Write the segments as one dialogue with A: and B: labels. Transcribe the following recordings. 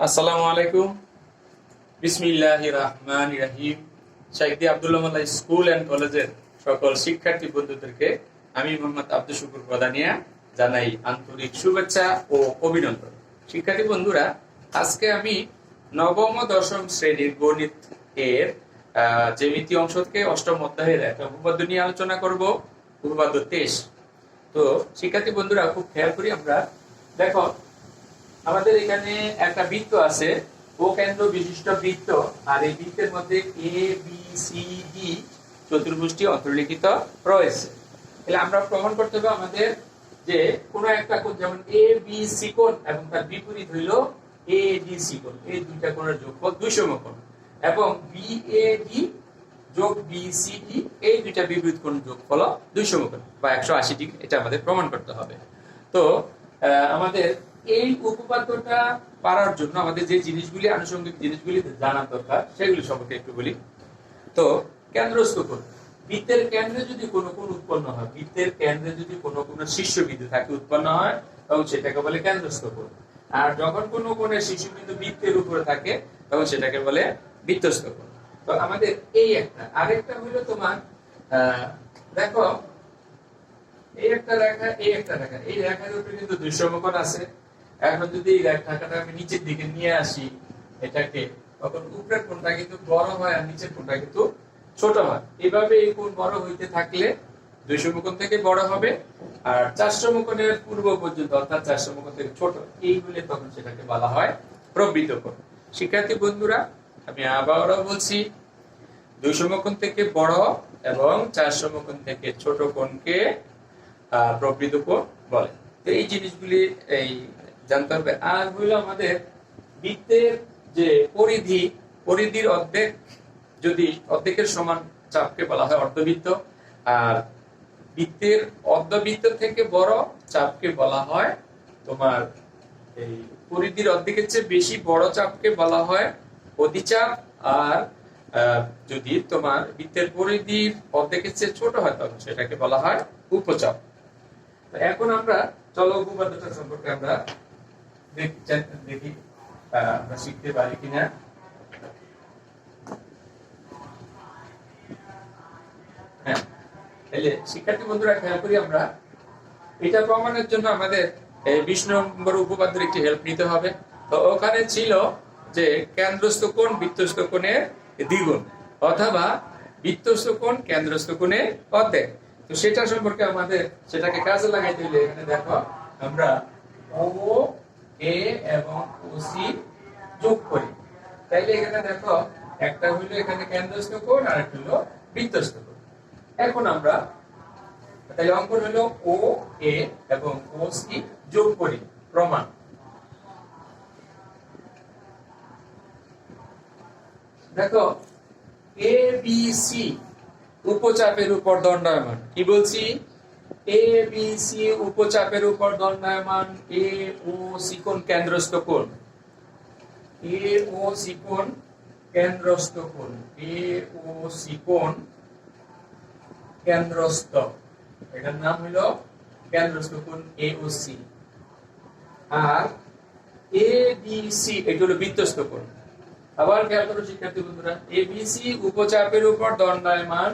A: আসসালামু আলাইকুম। বিসমিল্লাহির রহমানির রহিম। শাইখদি আব্দুল্লাহ মোল্লা স্কুল এন্ড কলেজের সকল শিক্ষার্থী বন্ধুদেরকে আমি মোহাম্মদ আব্দুল শুকুর প্রদানিয়া জানাই আন্তরিক শুভেচ্ছা ও অভিনন্দন। শিক্ষার্থী বন্ধুরা, আজকে আমি নবম ও দশম শ্রেণীর গণিত এর জ্যামিতি অংশ থেকে অষ্টম অধ্যায়ের একটা উপপাদ্য নিয়ে আলোচনা করব, উপপাদ্য 23। তো শিক্ষার্থী বন্ধুরা, খুব খেয়াল করি আমরা। দেখো, আমাদের এখানে একটা বৃত্ত আছে, ও কেন্দ্র বিশিষ্ট বৃত্ত, আর এই বৃত্তের মধ্যে এ বি সি ডি চতুর্ভুজটি অন্তর্লিখিত রয়েছে। তাহলে আমরা প্রমাণ করতে হবে আমাদের যে কোনো একটা কোণ, যেমন এ বি সি কোণ এবং তার বিপরীত হইল এ ডি সি কোণ, এই দুইটা কোণের যোগফল 2 সমকোণ, এবং বি এ ডি যোগ বি সি ডি এই দুইটা বিপরীত কোণ যোগফল 2 সমকোণ বা 180 ডিগ্রি। এটা আমাদের প্রমাণ করতে হবে। তো আমাদের এই উপপাদ্যটা পারার জন্য আমাদের যে জিনিসগুলি, আনুষঙ্গিক জিনিসগুলি জানা দরকার, সেগুলি সম্পর্কে একটু বলি। তো কেন্দ্রস্থ কোণ, বৃত্তের কেন্দ্রে যদি কোনো কোণ উৎপন্ন হয়, বৃত্তের কেন্দ্রে যদি কোনো শীর্ষবিন্দু থাকে উৎপন্ন হয়, তখন সেটাকে বলে কেন্দ্রস্থ কোণ। আর যখন কোনো কোণের শীর্ষবিন্দু বৃত্তের উপরে থাকে, তখন সেটাকে বলে বৃত্তস্থ কোণ। তো আমাদের এই একটা, আরেকটা হলো তোমার দেখো, এই একটা রেখা, এই একটা রেখা, এই রেখার উপরে কিন্তু 2 সমকোণ আছে। এখন যদি এই রেখাটা আমি নিচের দিকে নিয়ে আসি এটাকে, তখন উপরের কোণটা কিন্তু বড় হয় আর নিচের কোণটা কিন্তু ছোট হয়। এভাবে এই কোণ বড় হইতে থাকলে 2 সমকোণ থেকে বড় হবে, আর 4 সমকোণের পূর্ব পর্যন্ত, অর্থাৎ 4 সমকোণ থেকে ছোট, এইগুলি তখন সেটাকে বলা হয় প্রবৃত্ত কোণ। শিক্ষার্থী বন্ধুরা, আমি আবারও বলছি, 2 সমকোণ থেকে বড় এবং 4 সমকোণ থেকে ছোট কোণকে প্রবৃত্ত কোণ বলে। তো এই জিনিসগুলি এই জানতে হবে। আর হইল আমাদের বৃত্তের যে পরিধি, পরিধির অর্ধেক, যদি অর্ধেকের সমান চাপকে বলা হয় অর্ধবৃত্ত, আর বৃত্তের অর্ধবৃত্ত থেকে বড় চাপকে বলা হয় তোমার, এই পরিধির অর্ধেকের চেয়ে বেশি বড় চাপকে বলা হয় অধিচাপ, আর যদি তোমার বৃত্তের পরিধির অর্ধেকের চেয়ে ছোট হয়, তখন সেটাকে বলা হয় উপচাপ। এখন আমরা চলো উপপাদ্যটা সম্পর্কে আমরা দেখি আমরা শিখতে পারি কিনা। হ্যাঁ, তাহলে শিক্ষার্থী বন্ধুরা খেয়াল করি, আমরা এটা প্রমাণের জন্য আমাদের 20 নম্বর উপপাদ্যের একটি হেল্প নিতে হবে। তো ওখানে ছিল যে কেন্দ্রস্থ কোণ বৃত্তস্থ কোণের দ্বিগুণ, অথবা বৃত্তস্থ কোণ কেন্দ্রস্থ কোণের অর্ধেক। তো সেটা সম্পর্কে আমাদের সেটাকে কাজে লাগাইতে হলে এখানে দেখো, আমরা ও এ এবং ও সি যোগ করি। তাইলে এখানে দেখো, একটা হইলো এখানে কেন্দ্রস্থ কোণ আর একটা হলো বৃত্তস্থ কোণ। এখন আমরা তাহলে অঙ্কন হলো ও এ এবং ও সি যোগ করি, প্রমাণ। দেখো, এ বি সি উপচাপের উপর দণ্ডায়মান। কি বলছি? এ বি সি উপচাপের উপর দণ্ডায়মান। এ ও সি কোণ কেন্দ্রস্থ কোণ, এ ও সি কোণ কেন্দ্রস্থ কোণ, এ ও সি কোণ কেন্দ্রস্থ, এটার নাম হলো কেন্দ্রস্থ কোণ এ ও C. R A B C এটা হলো বৃত্তস্থ কোণ। আবার খেয়াল করো শিক্ষার্থী বন্ধুরা, এ বি সি উপচাপের উপর দণ্ডায়মান,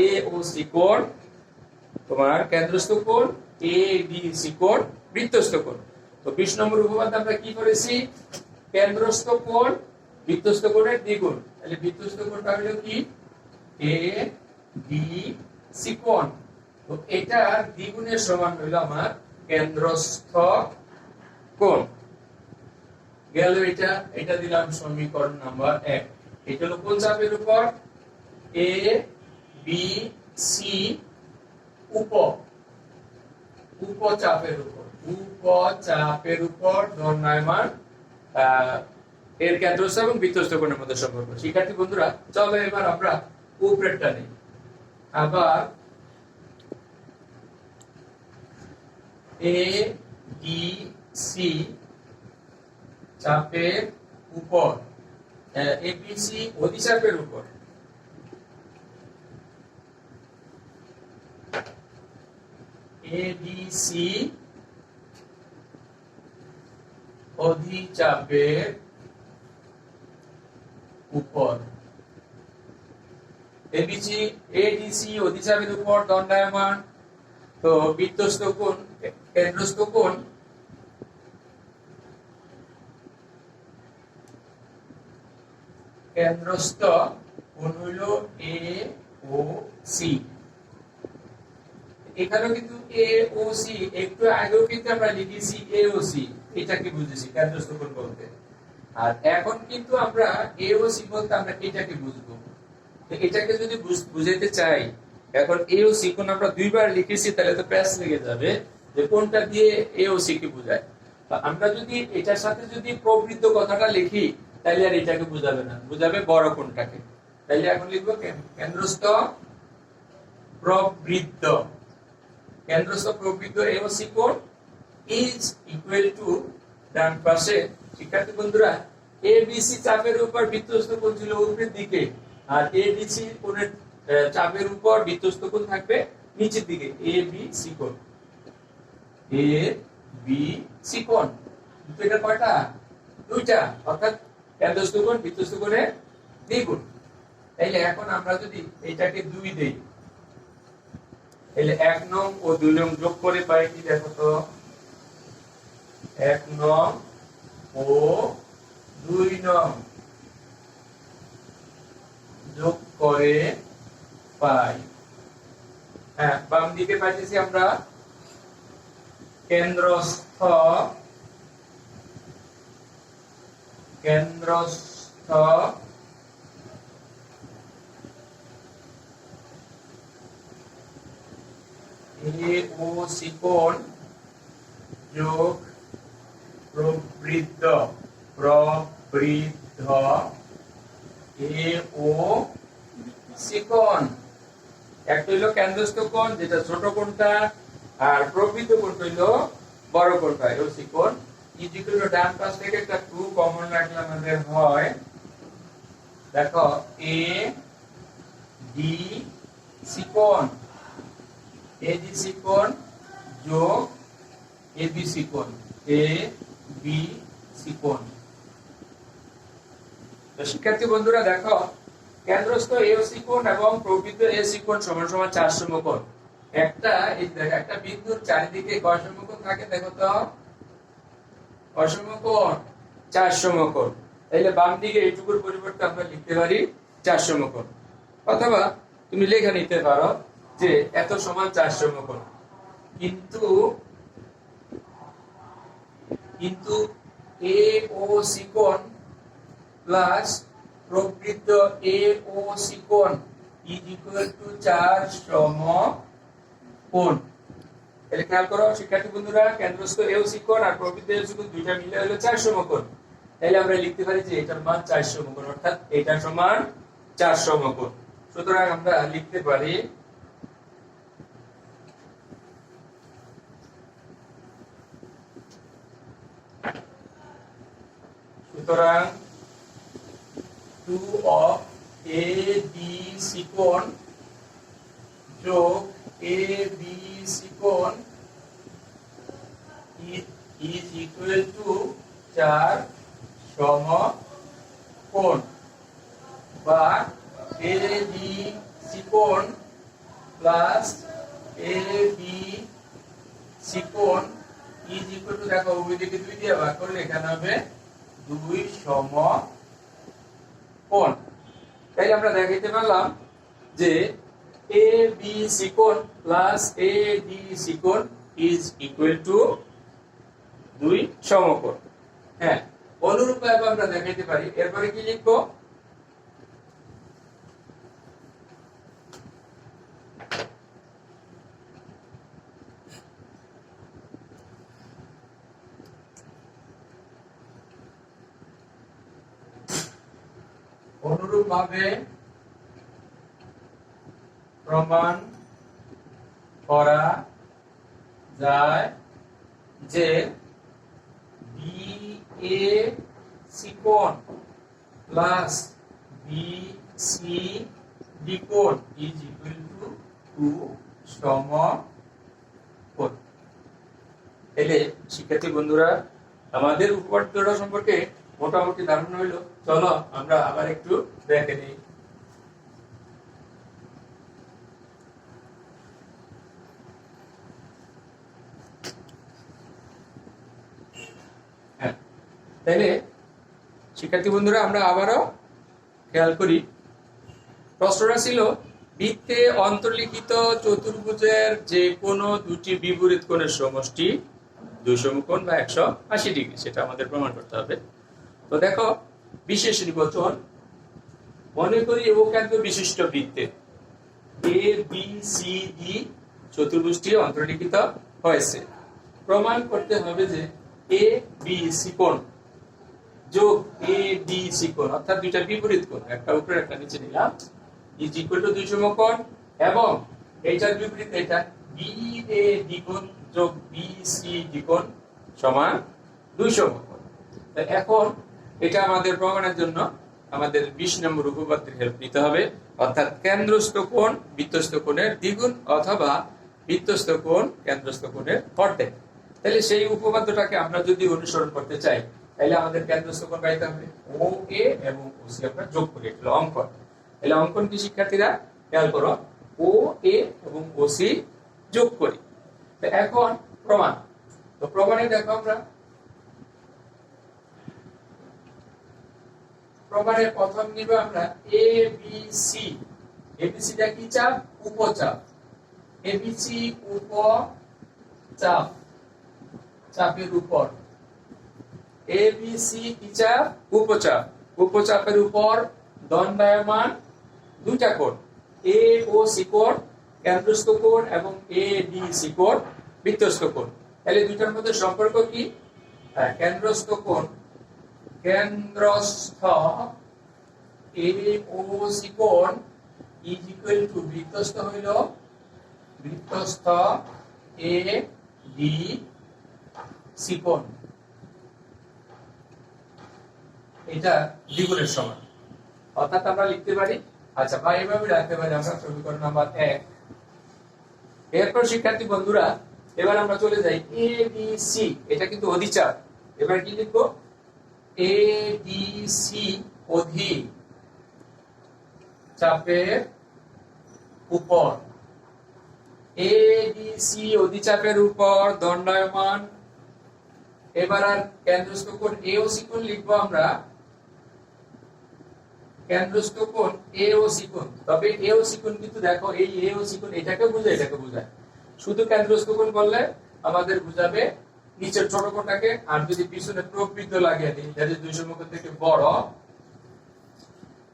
A: এ ও সি কোণ তোমার কেন্দ্রস্থ কোণ, এ বি সি কোণ বৃত্তস্থ কোণ। তো 20 নম্বর উপপাদ্য আমরা কি করেছি? কেন্দ্রস্থ কোণ বৃত্তস্থ কোণের দ্বিগুণ। তাহলে বৃত্তস্থ কোণটা হলো কি? এ বি সি কোণ। তো এটা দ্বিগুণের সমান হলো আমার কেন্দ্রস্থ কোণ। গেল এটা, এটা দিলাম সমীকরণ নাম্বার 1। এটা হলো কোন চাপের উপর? এ বি সি উপচাপের উপর, উপচাপের উপর দণ্ডায়মান এর কেন্দ্রস্থ এবং বৃত্তস্থ কোণের মধ্যে সম্পর্ক। শিক্ষার্থী বন্ধুরা, চলো এবার আমরা উপরেরটা নিই। আবার এ বি সি চাপের উপর, এবিসি অধিচাপের উপর, এবিসি অধিচাপের উপর এবিসি এডিসি অধিচাপের উপর দণ্ডায়মান। তো বৃত্তস্থ কোণ কেন্দ্রস্থ কোণ হইল এ ও সি। এখানেও কিন্তু এ ও সি একটু আগেও কিন্তু আমরা লিখেছি এ ও সি, এটাকে বুঝেছি কেন্দ্রস্থ কোণ বলতে। আর এখন কিন্তু আমরা এ ও সি বলতে আমরা এটাকে বুঝবো। তো এটাকে যদি বুঝাতে চাই, এখন এ ও সি কোণ আমরা দুইবার লিখেছি, তাহলে তো প্যাচ লেগে যাবে যে কোনটা দিয়ে এ ও সি কে বোঝায়। তো আমরা যদি এটার সাথে যদি প্রবৃদ্ধ কথাটা লিখি, তাহলে আর এটাকে বুঝাবে না, বুঝাবে বড় কোণটাকে। তাহলে এখন লিখবো কেন্দ্রস্থ প্রবৃদ্ধ। কেন্দ্রস্থ প্রবৃদ্ধ এ ও সি কোণ ইজ ইকুয়াল টু, ডান পাশে শিক্ষার্থী বন্ধুরা এবিসি চাপের উপর বৃত্তস্থ কোণ ছিল উপরের দিকে, আর এডিসি কোণের চাপের উপর বৃত্তস্থ কোণ থাকবে নিচের দিকে, এ বি সি কোণ। এ বি সি কোণ কিন্তু এটা কয়টা? দুইটা, অর্থাৎ কেন্দ্রস্থ কোণ বৃত্তস্থ কোণের দ্বিগুণ। তাইলে এখন আমরা যদি এটাকে 2 দেই, তাহলে 1 নং ও 2 নং যোগ করে পাই কি দেখো তো? 1 নং ও 2 নং যোগ করে পাই। হ্যাঁ, বাম দিকে পাইতেছি আমরা কেন্দ্রস্থ এ ও সি কোণ যোগ প্রবৃদ্ধ এ ও সি কোণ। একটা হইলো কেন্দ্রস্থ কোণ যেটা ছোট কোণটা, আর প্রবৃদ্ধ কোণটা হইলো বড় কোণটা, এ ও সি কোণ। ইজিক্যাল টু ডান পাশ থেকে একটা 2 কমন রাখলে আমাদের হয়, দেখো এ ডি সি কোণ, এ ডি সি কোণ যোগ এ বি সি কোণ, এ বি সি কোণ। তো শিক্ষার্থী বন্ধুরা দেখো, কেন্দ্রস্থ এ ও সি কোণ এবং প্রবৃদ্ধ এ সি কোণ সমান সমান 4 সমকোণ। একটা বিন্দুর চারিদিকে কয় সমকোণ থাকে দেখো তো? কয় সমকোণ? 4 সমকোণ। তাহলে বাম দিকে এইটুকুর পরিবর্তে আমরা লিখতে পারি 4 সমকোণ, অথবা তুমি লেখা নিতে পারো যে এত সমান 4 সমকোণ। কিন্তু এ ও সি কোণ প্লাস প্রবৃদ্ধ এ ও সি কোণ ইজ ইকুয়াল টু 4 সমকোণ। তাহলে খেয়াল করো শিক্ষার্থী বন্ধুরা, কেন্দ্রস্থ এ ও সি কোণ আর প্রবৃদ্ধ এ ও সি কোণ দুইটা মিলে হলো 4 সমকোণ। তাহলে আমরা লিখতে পারি যে এটার মান 4 সমকোণ, অর্থাৎ এটা সমান 4 সমকোণ। সুতরাং আমরা লিখতে পারি সুতরাং 2 of এ বি সি কোণ যোগ এ বি সি কোণ is equal to 4 সমকোণ, বা এ বি সি কোণ প্লাস এ বি সি কোণ is equal to, দেখো উভয় দিকে 2 দিয়ে ভাগ করলে এখানে হবে 2 সমকোণ। তাই আমরা দেখাইতে পারলাম যে এ বি সি কোণ প্লাস এ ডি সি কোণ is equal to 2 সমকোণ। হ্যাঁ, অনুরূপভাবে আমরা দেখাইতে পারি। এরপরে কি লিখবো? অনুরূপভাবে প্রমাণ করা যায় যে বি এ সি কোণ প্লাস বি সি ডি কোণ ইজ ইকুয়াল টু 2 সমকোণ। তাহলে শিক্ষার্থী বন্ধুরা, আমাদের উপপাদ্যটা সম্পর্কে মোটামুটি ধারণা হইলো। চলো আমরা আবার একটু দেখে নিই। হ্যাঁ, তাহলে শিক্ষার্থী বন্ধুরা আমরা আবারও খেয়াল করি। প্রশ্নটা ছিল বৃত্তে অন্তর্লিখিত চতুর্ভুজের যে কোনো দুটি বিপরীত কোণের সমষ্টি 200 কোণ বা 180 ডিগ্রি, সেটা আমাদের প্রমাণ করতে হবে। তো দেখো, বিশেষ নির্বাচন, মনে করি অবকেন্দ্র বিশিষ্ট বৃত্তে এ বি সি ডি চতুর্ভুজটি অন্তর্লিখিত হয়েছে। প্রমাণ করতে হবে যে এ বি সি কোণ যোগ এ ডি সি কোণ, অর্থাৎ দুইটা বিপরীত কোণ, একটা উপরে একটা নিচে নিলাম, ইজ ইকুয়াল টু 200 কোণ, এবং এইটার বিপরীত এটা বি এ ডি কোণ যোগ বি সি ডি কোণ সমান 200 কোণ। এখন এটা আমাদের প্রমাণের জন্য আমাদের 20 নম্বর উপপাদ্যের হেল্প নিতে হবে, অর্থাৎ কেন্দ্রস্থ কোণ বৃত্তস্থ কোণের দ্বিগুণ অথবা বৃত্তস্থ কোণ কেন্দ্রস্থ কোণের অর্ধেক। তাহলে সেই উপপাদ্যটাকে আমরা যদি অনুসরণ করতে চাই, তাহলে আমাদের কেন্দ্রস্থ কোণ পাইতে হবে ও এ এবং ও সি আমরা যোগ করি, এটা অঙ্কন। তাহলে অঙ্কন কি শিক্ষার্থীরা খেয়াল করো, ও এ এবং ও সি যোগ করি। তো এখন প্রমাণ, তো প্রমাণে দেখো আমরা প্রমাণের প্রথম নিব আমরা এ বি সি। এবিসি টা কি চাপ? উপচাপ। এবিসি উপচাপ, চাপের উপর। এবিসি কি চাপ? উপচাপ। উপচাপের উপর দণ্ডায়মান দুইটা কোণ, এ ও সি কোণ কেন্দ্রস্থ কোণ এবং এ ডি সি কোণ বৃত্তস্থ কোণ। তাহলে দুইটার মধ্যে সম্পর্ক কি? কেন্দ্রস্থ কোণ, কেন্দ্রস্থ এ ও সি কোণ ইজ ইকুয়াল টু বৃত্তস্থ হইল বৃত্তস্থ এ ডি সি কোণ, এটা দ্বিগুণের সমান। অর্থাৎ আমরা লিখতে পারি, আচ্ছা বা এইভাবে রাখতে পারি আমরা সমীকরণ নাম্বার 1। এরপর শিক্ষার্থী বন্ধুরা এবার আমরা চলে যাই এ বি সি, এটা কিন্তু অধিচাপ। এবার কি লিখবো? এ ডি সি অধি চাপের উপর, এ ডি সি অধিচাপের উপর দণ্ডায়মান। এবার আর কেন্দ্রস্থ কোণ এ ও সি কোণ লিখবো আমরা, কেন্দ্রস্থ কোণ এ ও সি কোণ। তবে এ ও সি কোণ কিন্তু দেখো এই এ ও সি কোণ এটাকে বোঝায়, এটাকে বোঝায়। শুধু কেন্দ্রস্থ কোণ বললে আমাদের বুঝাবে নিচের ছোট কোণটাকে, আর যদি পিছনে প্রবৃদ্ধ লাগিয়ে দিই, যেটা 200 কোণ থেকে বড়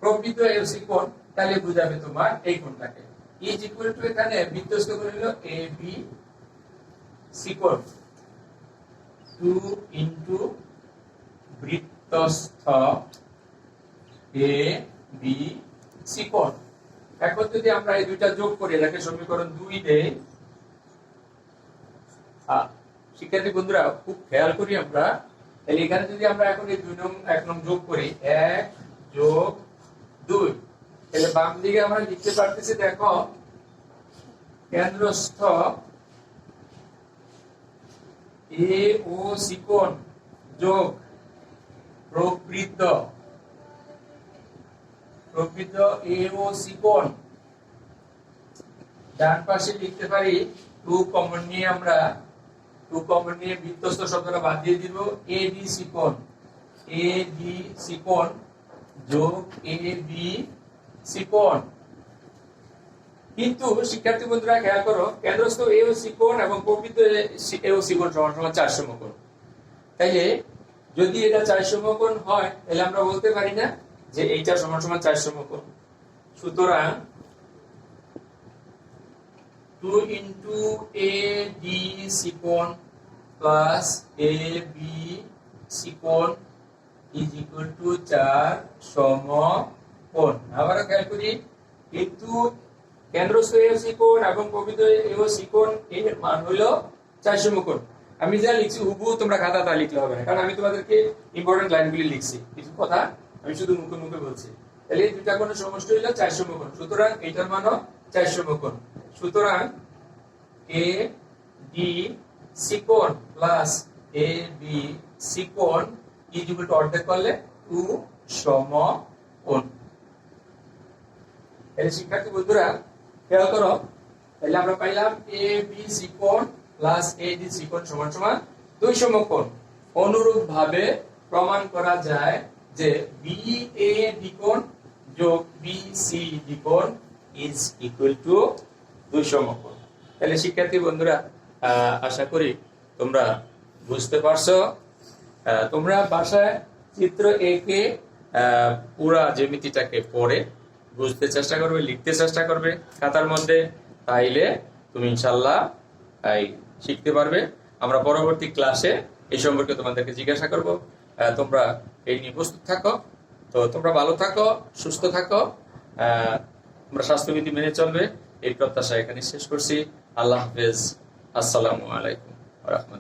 A: প্রবৃদ্ধ এ ও সি কোণ, তাহলে বুঝাবে তোমার এই কোণটাকে। ইজ ইকুয়াল টু এখানে বৃত্তস্থ কোণ হলো এ বি সি কোণ 2 ইনটু বৃত্তস্থ এ বি সি কোণ। এখন যদি আমরা এই দুইটা যোগ করি, এটাকে সমীকরণ 2 দেই। শিক্ষার্থী বন্ধুরা খুব খেয়াল করি আমরা, তাহলে এখানে যদি আমরা এখন এই 2 নং 1 নং যোগ করি, 1 যোগ 2, তাহলে বাম দিকে আমরা লিখতে পারতেছি, দেখো কেন্দ্রস্থ এ ও সি কোণ যোগ প্রবৃদ্ধ এ ও সি কোণ। ডান পাশে লিখতে পারি 2 কমন নিয়ে আমরা 2 কমন নিয়ে বৃত্তস্থ শব্দটা বাদ দিয়ে দিব, এ ডি সি কোণ, এ ডি সি কোণ যোগ এ বি সি কোণ। কিন্তু শিক্ষার্থী বন্ধুরা খেয়াল করো, কেন্দ্রস্থ এ ও সি কোণ এবং প্রবৃদ্ধ এ ও সি কোণ সমান সমান 400 কোণ। তাইলে যদি এটা 400 কোণ হয়, তাহলে আমরা বলতে পারি না যে এইটা সমান সমান 400 কোণ। সুতরাং 2 ইনটু এ ডি সি কোণ প্লাস এ বি সি কোণ ইজ ইকুয়াল টু 4 সমকোণ। আবারও খেয়াল করি, কিন্তু কেন্দ্রস্থ এ ও সি কোণ এবং প্রবৃদ্ধ এ ও সি কোণ এর মান হলো 400 কোণ। আমি যা লিখছি হুবহু তোমরা খাতা তা লিখলে হবে না, কারণ আমি তোমাদেরকে ইম্পর্টেন্ট লাইনগুলি লিখছি, কিছু কথা আমি শুধু মুখে মুখে বলছি। তাহলে এই দুইটা কোণের সমষ্টি হলো 400 কোণ। সুতরাং এটার মানও 400 কোণ। সুতরাং এ ডি সি কোণ প্লাস এ বি সিকোণ ইজ ইকুয়াল টু অর্ধেক করলে 2 সমকোণ। এই শিক্ষার্থী বন্ধুরা খেয়াল করো, তাহলে আমরা পাইলাম এ বি সিকোণ প্লাস এ ডি সিকোণ সমান সমান 2 সমকোণ। অনুরূপ ভাবে প্রমাণ করা যায় যে বি এ ডি কোণ যোগ বি সি ডি কোণ ইজ ইকুয়াল টু 2 সমকোণ। তাহলে শিক্ষার্থী বন্ধুরা আশা করি তোমরা বুঝতে পারছো। তোমরা বাসায় চিত্র একে পুরা জ্যামিতিটাকে পড়ে বুঝতে চেষ্টা করবে, লিখতে চেষ্টা করবে খাতার মধ্যে, তাইলে তুমি ইনশাআল্লাহ শিখতে পারবে। আমরা পরবর্তী ক্লাসে এই সম্পর্কে তোমাদেরকে জিজ্ঞাসা করব। তোমরা এই নিয়ে প্রস্তুত থাকো। তো তোমরা ভালো থাকো, সুস্থ থাকো, তোমরা স্বাস্থ্যবিধি মেনে চলবে, এই প্রত্যাশা এখানে শেষ করছি। আল্লাহ হাফেজ। আসসালামু আলাইকুম ওয়া রাহমাতুল্লাহ।